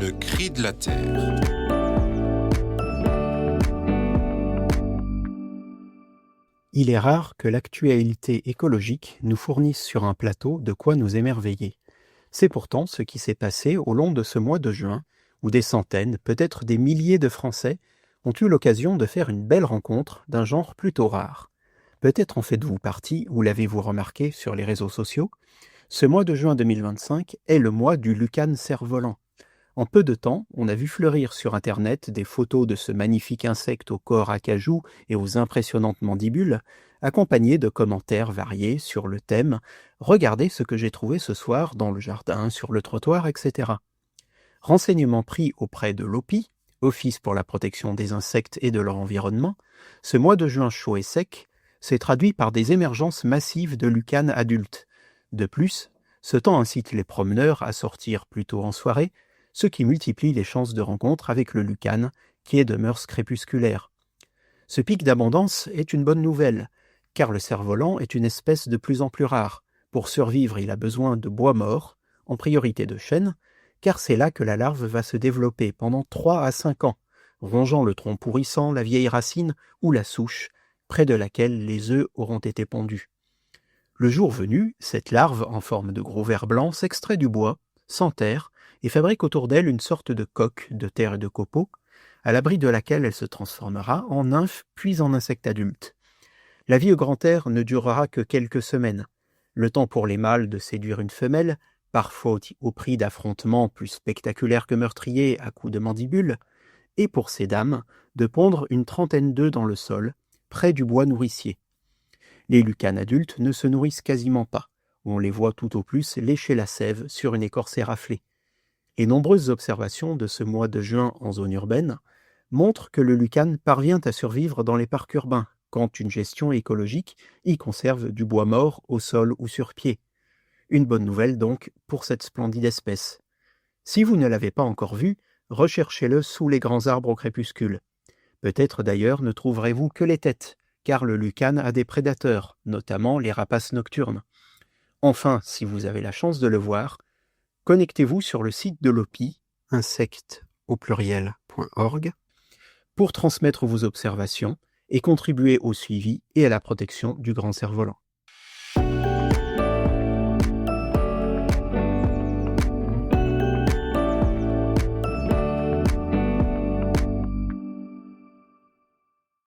Le cri de la terre. Il est rare que l'actualité écologique nous fournisse sur un plateau de quoi nous émerveiller. C'est pourtant ce qui s'est passé au long de ce mois de juin, où des centaines, peut-être des milliers de Français ont eu l'occasion de faire une belle rencontre d'un genre plutôt rare. Peut-être en faites-vous partie, ou l'avez-vous remarqué sur les réseaux sociaux. Ce mois de juin 2025 est le mois du Lucane cerf-volant. En peu de temps, on a vu fleurir sur Internet des photos de ce magnifique insecte au corps acajou et aux impressionnantes mandibules, accompagnées de commentaires variés sur le thème « Regardez ce que j'ai trouvé ce soir dans le jardin, sur le trottoir, etc. » Renseignements pris auprès de l'OPI, Office pour la protection des insectes et de leur environnement, ce mois de juin chaud et sec s'est traduit par des émergences massives de lucanes adultes. De plus, ce temps incite les promeneurs à sortir plus tôt en soirée, ce qui multiplie les chances de rencontre avec le lucane, qui est de mœurs crépusculaires. Ce pic d'abondance est une bonne nouvelle, car le cerf-volant est une espèce de plus en plus rare. Pour survivre, il a besoin de bois mort, en priorité de chêne, car c'est là que la larve va se développer pendant 3 à 5 ans, rongeant le tronc pourrissant, la vieille racine ou la souche, près de laquelle les œufs auront été pondus. Le jour venu, cette larve, en forme de gros ver blanc, s'extrait du bois, s'enterre, et fabrique autour d'elle une sorte de coque de terre et de copeaux, à l'abri de laquelle elle se transformera en nymphe puis en insecte adulte. La vie au grand air ne durera que quelques semaines, le temps pour les mâles de séduire une femelle, parfois au prix d'affrontements plus spectaculaires que meurtriers à coups de mandibules, et pour ces dames de pondre une trentaine d'œufs dans le sol, près du bois nourricier. Les lucanes adultes ne se nourrissent quasiment pas, on les voit tout au plus lécher la sève sur une écorce éraflée. Les nombreuses observations de ce mois de juin en zone urbaine montrent que le lucane parvient à survivre dans les parcs urbains, quand une gestion écologique y conserve du bois mort au sol ou sur pied. Une bonne nouvelle donc pour cette splendide espèce. Si vous ne l'avez pas encore vu, recherchez-le sous les grands arbres au crépuscule. Peut-être d'ailleurs ne trouverez-vous que les têtes, car le lucane a des prédateurs, notamment les rapaces nocturnes. Enfin, si vous avez la chance de le voir, connectez-vous sur le site de l'OPI, insectes.org, pour transmettre vos observations et contribuer au suivi et à la protection du grand cerf-volant.